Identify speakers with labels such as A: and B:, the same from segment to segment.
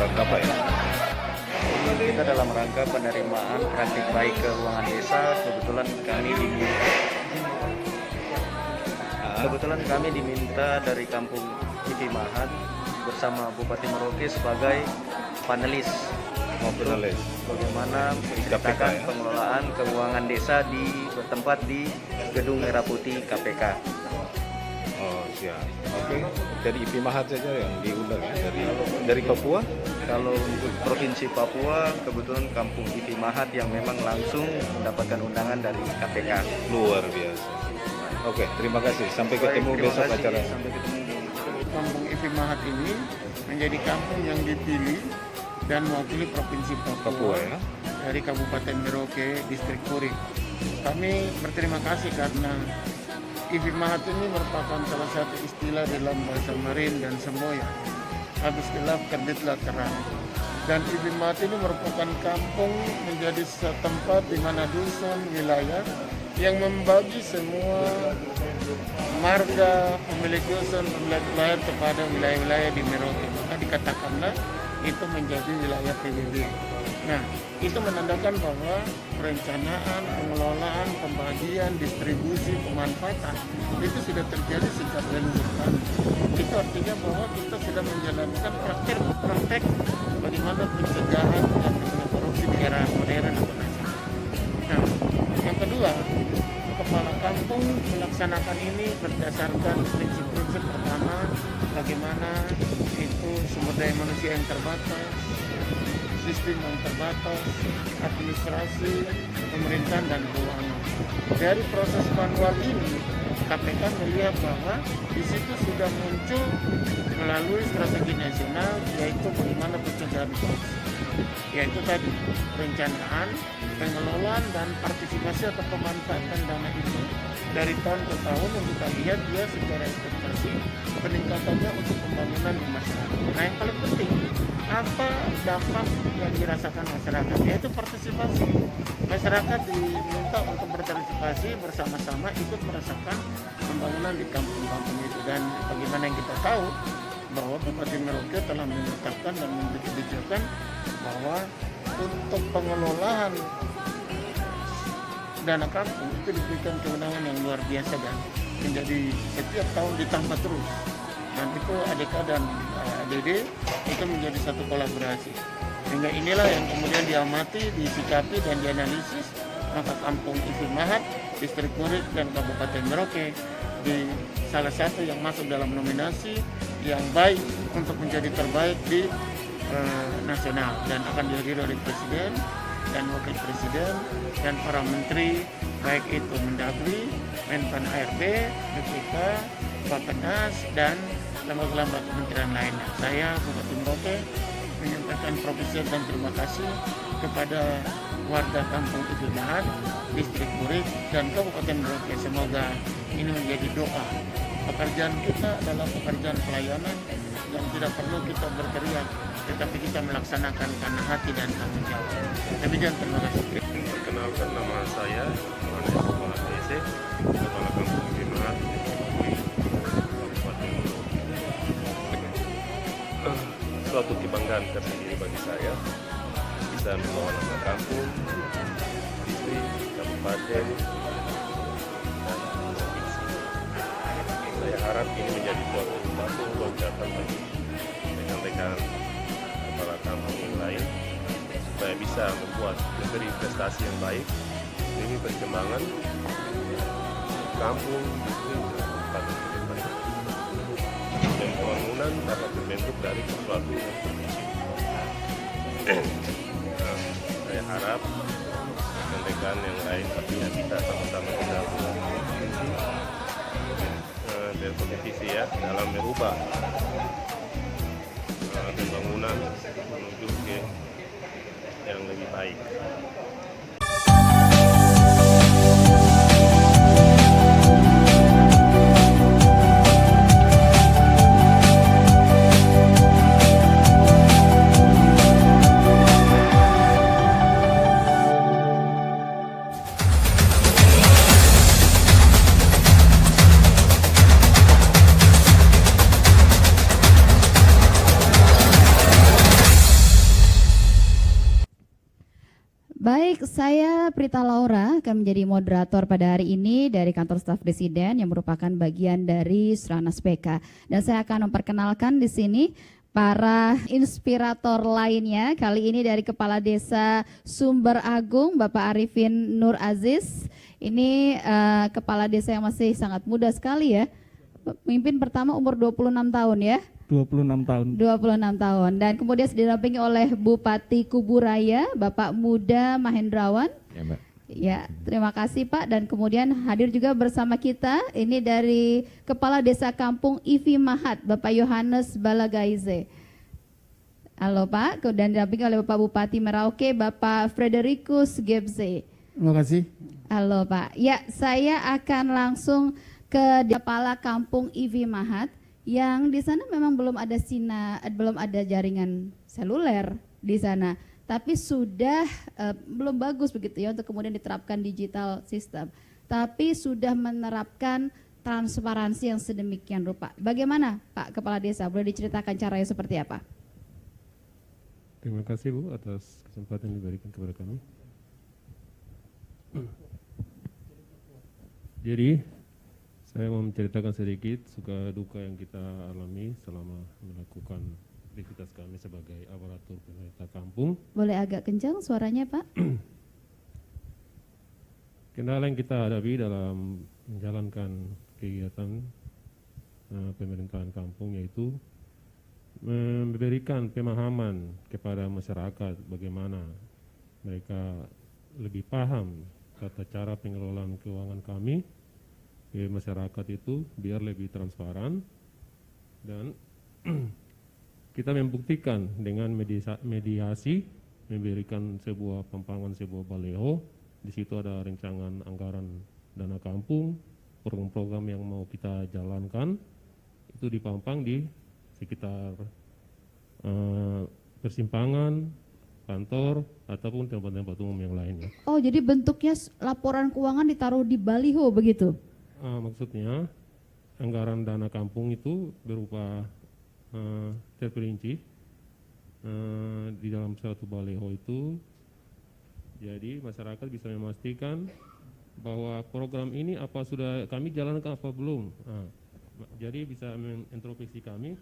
A: rangka apa ya?
B: Kita dalam rangka penerimaan praktik baik keuangan desa, kebetulan kami diminta dari Kampung Ivi Mahat bersama Bupati Merauke sebagai panelis
A: Panelis.
B: bagaimana menceritakan
A: KPK, ya?
B: pengelolaan keuangan desa bertempat di Gedung Merah Putih KPK.
A: Oh siap. Oke. Jadi Ivi Mahat saja yang diundang ya dari Papua.
B: Kalau untuk Provinsi Papua, kebetulan Kampung Ivi Mahat yang memang langsung mendapatkan undangan dari KPK.
A: Luar biasa. Oke, terima kasih. Sampai
B: Baik,
A: ketemu
B: terima
A: besok
B: kasih.
A: acara.
B: Sampai ketemu.
C: Kampung Ivi Mahat ini menjadi kampung yang dipilih dan mewakili Provinsi
A: Papua ya.
C: dari Kabupaten Merauke, Distrik Purik. Kami berterima kasih karena Ivi Mahat ini merupakan salah satu istilah dalam bahasa Marin dan Semboyan. Habis gelap terbitlah terang. Dan Ivi Mahat ini merupakan kampung menjadi tempat di mana dusun, wilayah yang membagi semua marga pemilik dusun, pemilik wilayah kepada wilayah-wilayah di Merauke. Maka dikatakanlah itu menjadi wilayah PBB. Nah, itu menandakan bahwa perencanaan, pengelolaan, pembagian, distribusi, pemanfaatan itu sudah terjadi sejak leluhur kami. Itu artinya bahwa kita sudah menjalankan praktek bagaimana pencegahan yang namanya korupsi di era modern atau nasional. Nah, yang kedua, kepala kampung melaksanakan ini berdasarkan prinsip-prinsip pertama, bagaimana itu sumber daya manusia yang terbatas, sistem yang terbatas, administrasi, pemerintahan, dan keuangan. Dari proses manual ini, KPK melihat bahwa di situ sudah muncul melalui strategi nasional, yaitu bagaimana pencegahan korupsi. Yaitu tadi, perencanaan, pengelolaan, dan partisipasi atau pemanfaatan dana itu dari tahun ke tahun yang kita lihat dia secara ekspektasi peningkatannya untuk pembangunan di masyarakat. Nah, yang paling penting, apa dampak yang dirasakan masyarakat, yaitu partisipasi. Masyarakat diminta untuk berpartisipasi bersama-sama ikut merasakan pembangunan di kampung-kampung itu. Dan bagaimana yang kita tahu bahwa Bupati Merauke telah menetapkan dan memberi kebijakan bahwa untuk pengelolaan dana kampung itu diberikan kewenangan yang luar biasa dan menjadi setiap tahun ditambah terus. Dan itu ADK dan ADD itu menjadi satu kolaborasi. Sehingga inilah yang kemudian diamati, disikapi, dan dianalisis. Maka Kampung Ivi Mahat, Distrik Purik, dan Kabupaten Merauke di salah satu yang masuk dalam nominasi yang baik untuk menjadi terbaik di nasional, dan akan dihadiri oleh Presiden dan Wakil Presiden dan para menteri, baik itu Mendagri, Menpan ARB, BPK, Bappenas, dan lembaga-lembaga kementerian lainnya. Saya Bupati Merauke menyampaikan profesi dan terima kasih kepada warga Kampung Ivi Mahat, Distrik Purik, dan Kabupaten Merauke. Semoga ini menjadi doa. Pekerjaan kita adalah pekerjaan pelayanan yang tidak perlu kita berteriak, tetapi kita melaksanakan karena hati dan tanggung jawab. Demikian, terima kasih.
D: Perkenalkan, nama saya Yohanes Kepala DC, Kepala Kampung Ivi Mahat, Kabupaten Merauke. Suatu kebanggaan tersendiri bagi saya bisa membawa nama kampung, distrik, kabupaten, dan provinsi. Saya harap ini menjadi suatu loncatan bagi rekan-rekan kepala kampung yang lain supaya bisa membuat negeri prestasi yang baik demi perkembangan kampung, distrik, kabupaten ke depan. Dan pembangunan dapat terbentuk dari sesuatu yang terkecil. Saya harap rekan-rekan yang lain artinya kita sama-sama bisa berkompetisi ya dalam merubah pembangunan menuju ke yang lebih baik.
E: Saya Prita Laura akan menjadi moderator pada hari ini dari kantor staf presiden yang merupakan bagian dari Stranas PK. Dan saya akan memperkenalkan di sini para inspirator lainnya. Kali ini dari Kepala Desa Sumber Agung, Bapak Arifin Nur Aziz. Ini kepala desa yang masih sangat muda sekali ya. Pemimpin pertama umur 26 tahun ya.
F: 26 tahun.
E: 26 tahun. Dan kemudian didampingi oleh Bupati Kuburaya, Bapak Muda Mahendrawan.
A: Ya, Mbak.
E: Ya, terima kasih Pak. Dan kemudian hadir juga bersama kita, ini dari Kepala Desa Kampung Ivi Mahat, Bapak Yohanes Balagaize. Halo Pak, kemudian didampingi oleh Bapak Bupati Merauke, Bapak Fredericus Gebze.
F: Terima kasih.
E: Halo Pak. Ya, saya akan langsung ke Kepala Kampung Ivi Mahat. Yang di sana memang belum ada jaringan seluler di sana, tapi sudah belum bagus begitu ya untuk kemudian diterapkan digital system, tapi sudah menerapkan transparansi yang sedemikian rupa. Bagaimana Pak Kepala Desa, boleh diceritakan caranya seperti apa?
G: Terima kasih Bu atas kesempatan yang diberikan kepada kami. Jadi saya mau menceritakan sedikit suka duka yang kita alami selama melakukan aktivitas kami sebagai aparatur pemerintah kampung.
E: Boleh agak kencang suaranya Pak?
G: Kendala yang kita hadapi dalam menjalankan kegiatan pemerintahan kampung yaitu memberikan pemahaman kepada masyarakat bagaimana mereka lebih paham tata cara pengelolaan keuangan kami ke masyarakat itu biar lebih transparan, dan kita membuktikan dengan mediasi memberikan sebuah pampangan, sebuah baleho. Di situ ada rencangan anggaran dana kampung, program-program yang mau kita jalankan itu dipampang di sekitar persimpangan, kantor ataupun tempat-tempat umum yang lainnya.
E: Oh, jadi bentuknya laporan keuangan ditaruh di baliho begitu?
G: Maksudnya anggaran dana kampung itu berupa terperinci di dalam suatu baleho itu, jadi masyarakat bisa memastikan bahwa program ini apa sudah kami jalankan apa belum. Jadi bisa mengintrospeksi kami,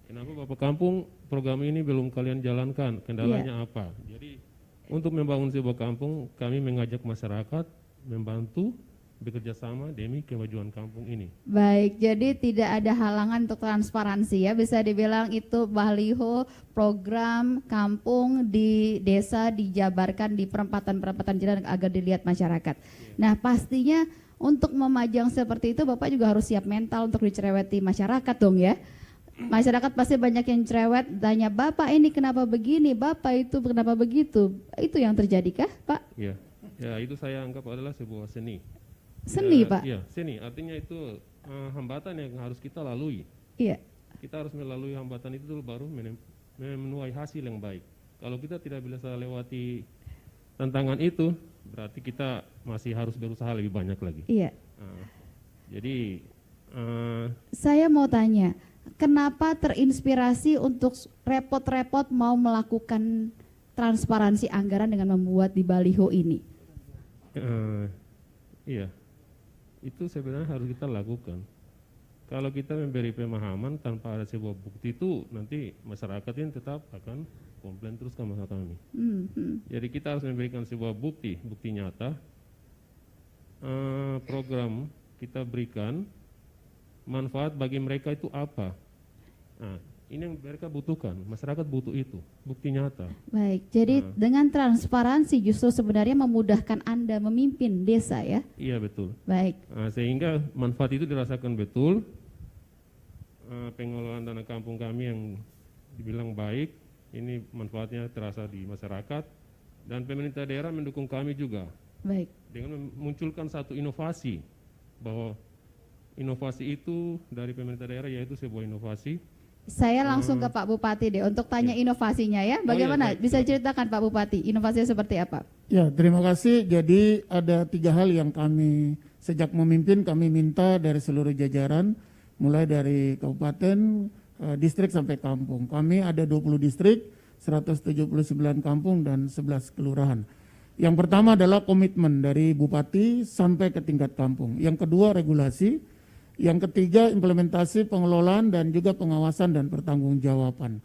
G: kenapa Bapak Kampung program ini belum kalian jalankan, kendalanya apa. Jadi untuk membangun sebuah kampung kami mengajak masyarakat membantu bekerja sama demi kemajuan kampung ini.
E: Baik, jadi tidak ada halangan untuk transparansi ya, bisa dibilang itu baliho program kampung di desa dijabarkan di perempatan-perempatan jalan agar dilihat masyarakat. Nah pastinya untuk memajang seperti itu Bapak juga harus siap mental untuk dicereweti masyarakat dong ya. Masyarakat pasti banyak yang cerewet, tanya Bapak ini kenapa begini, Bapak itu kenapa begitu. Itu yang terjadi kah Pak?
G: Ya, itu saya anggap adalah sebuah seni.
E: Seni Pak?
G: Iya, seni. Artinya itu hambatan yang harus kita lalui.
E: Iya.
G: Kita harus melalui hambatan itu dulu baru menuai hasil yang baik. Kalau kita tidak bisa lewati tantangan itu, berarti kita masih harus berusaha lebih banyak lagi.
E: Iya.
G: Jadi
E: saya mau tanya, kenapa terinspirasi untuk repot-repot mau melakukan transparansi anggaran dengan membuat di baliho ini?
G: Iya. Itu sebenarnya harus kita lakukan. Kalau kita memberi pemahaman tanpa ada sebuah bukti itu, nanti masyarakat ini tetap akan komplain terus sama kami. Jadi kita harus memberikan sebuah bukti nyata. Program kita berikan, manfaat bagi mereka itu apa. Nah, ini yang mereka butuhkan, masyarakat butuh itu, bukti nyata.
E: Baik, jadi dengan transparansi justru sebenarnya memudahkan Anda memimpin desa ya?
G: Iya betul.
E: Baik.
G: Sehingga manfaat itu dirasakan betul, pengelolaan dana kampung kami yang dibilang baik, ini manfaatnya terasa di masyarakat, dan pemerintah daerah mendukung kami juga.
E: Baik.
G: Dengan memunculkan satu inovasi, bahwa inovasi itu dari pemerintah daerah yaitu sebuah inovasi.
E: Saya langsung ke Pak Bupati deh untuk tanya inovasinya ya. Bagaimana? Bisa ceritakan Pak Bupati, inovasinya seperti apa?
C: Ya, terima kasih. Jadi ada 3 hal yang kami sejak memimpin kami minta dari seluruh jajaran, mulai dari kabupaten, distrik sampai kampung. Kami ada 20 distrik, 179 kampung dan 11 kelurahan. Yang pertama adalah komitmen dari bupati sampai ke tingkat kampung. Yang kedua regulasi. Yang ketiga implementasi pengelolaan dan juga pengawasan dan pertanggungjawaban.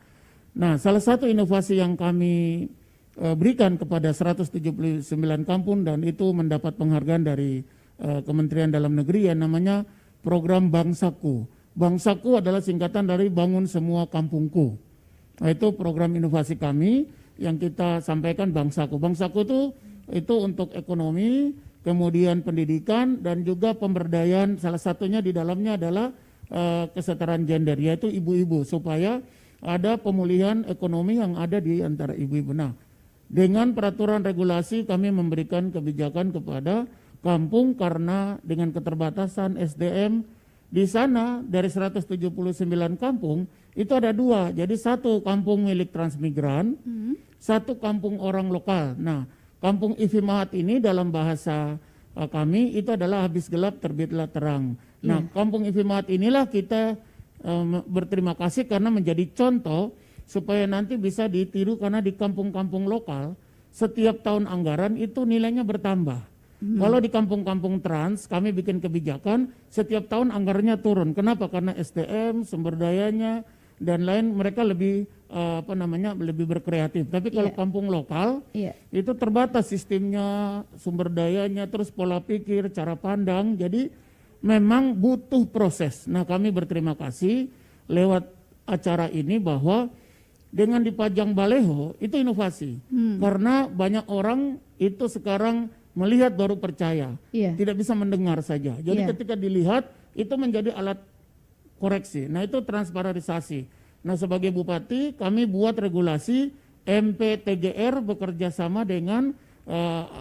C: Nah, salah satu inovasi yang kami berikan kepada 179 kampung dan itu mendapat penghargaan dari Kementerian Dalam Negeri yang namanya program Bangsaku. Bangsaku adalah singkatan dari Bangun Semua Kampungku. Nah, itu program inovasi kami yang kita sampaikan Bangsaku. Bangsaku itu untuk ekonomi, kemudian pendidikan dan juga pemberdayaan, salah satunya di dalamnya adalah kesetaraan gender, yaitu ibu-ibu, supaya ada pemulihan ekonomi yang ada di antara ibu-ibu. Nah, dengan peraturan regulasi kami memberikan kebijakan kepada kampung karena dengan keterbatasan SDM di sana dari 179 kampung itu ada 2, jadi 1 kampung milik transmigran, 1 kampung orang lokal. Nah, kampung IFI Mahat ini dalam bahasa kami itu adalah habis gelap terbitlah terang. Nah, kampung IFI Mahat inilah kita berterima kasih karena menjadi contoh supaya nanti bisa ditiru, karena di kampung-kampung lokal setiap tahun anggaran itu nilainya bertambah. Kalau di kampung-kampung trans kami bikin kebijakan setiap tahun anggarannya turun. Kenapa? Karena SDM, sumber dayanya dan lain mereka lebih lebih berkreatif. Tapi kalau kampung lokal itu terbatas sistemnya, sumber dayanya, terus pola pikir, cara pandang. Jadi memang butuh proses. Nah, kami berterima kasih lewat acara ini bahwa dengan dipajang baleho itu inovasi. Karena banyak orang itu sekarang melihat baru percaya, tidak bisa mendengar saja. Jadi ketika dilihat itu menjadi alat koreksi. Nah, itu transparansi. Nah, sebagai bupati kami buat regulasi MPTGR bekerja sama dengan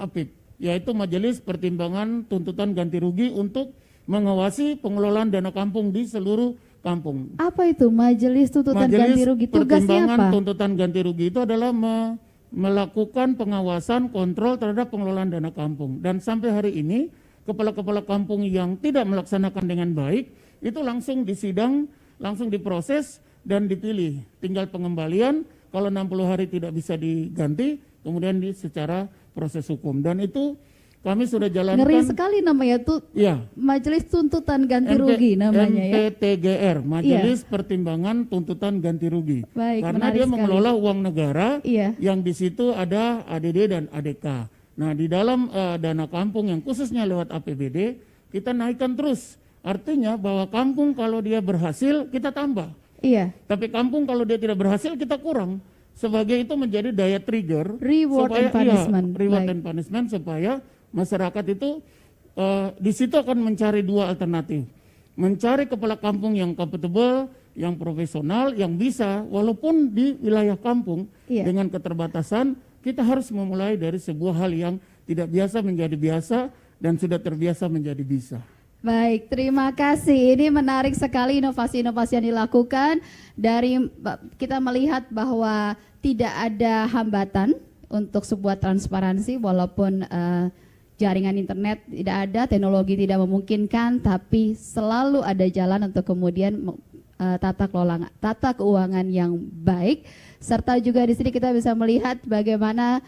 C: APIP, yaitu Majelis Pertimbangan Tuntutan Ganti Rugi, untuk mengawasi pengelolaan dana kampung di seluruh kampung.
E: Apa itu Majelis Tuntutan Ganti Rugi? Tugasnya
C: Pertimbangan
E: apa?
C: Tuntutan Ganti Rugi itu adalah melakukan pengawasan kontrol terhadap pengelolaan dana kampung. Dan sampai hari ini kepala-kepala kampung yang tidak melaksanakan dengan baik itu langsung disidang, langsung diproses dan dipilih. Tinggal pengembalian, kalau 60 hari tidak bisa diganti, kemudian secara proses hukum. Dan itu kami sudah jalankan.
E: Ngeri sekali namanya tuh. Majelis Tuntutan Ganti Rugi namanya
C: MPTGR, Majelis Pertimbangan Tuntutan Ganti Rugi.
E: Baik,
C: karena dia mengelola uang negara yang di situ ada ADD dan ADK. Nah, di dalam dana kampung yang khususnya lewat APBD kita naikkan terus. Artinya bahwa kampung kalau dia berhasil kita tambah. Tapi kampung kalau dia tidak berhasil kita kurang. Sebagai itu menjadi daya trigger
E: reward
C: supaya
E: and punishment.
C: Reward and punishment supaya masyarakat itu di situ akan mencari 2 alternatif. Mencari kepala kampung yang compatible, yang profesional, yang bisa walaupun di wilayah kampung dengan keterbatasan, kita harus memulai dari sebuah hal yang tidak biasa menjadi biasa dan sudah terbiasa menjadi bisa.
E: Baik, terima kasih. Ini menarik sekali inovasi-inovasi yang dilakukan. Dari kita melihat bahwa tidak ada hambatan untuk sebuah transparansi walaupun jaringan internet tidak ada, teknologi tidak memungkinkan, tapi selalu ada jalan untuk kemudian tata keuangan yang baik. Serta juga di sini kita bisa melihat bagaimana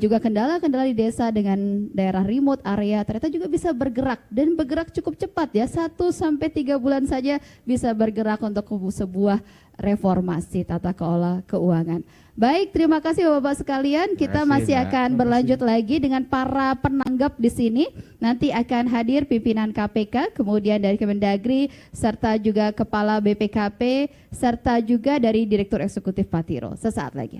E: juga kendala-kendala di desa dengan daerah remote area ternyata juga bisa bergerak dan bergerak cukup cepat ya, 1 sampai 3 bulan saja bisa bergerak untuk sebuah reformasi tata kelola keuangan. Baik, terima kasih Bapak sekalian. Kita masih akan berlanjut lagi dengan para penanggap di sini. Nanti akan hadir pimpinan KPK, kemudian dari Kemendagri, serta juga Kepala BPKP, serta juga dari Direktur Eksekutif Patiro. Sesaat lagi.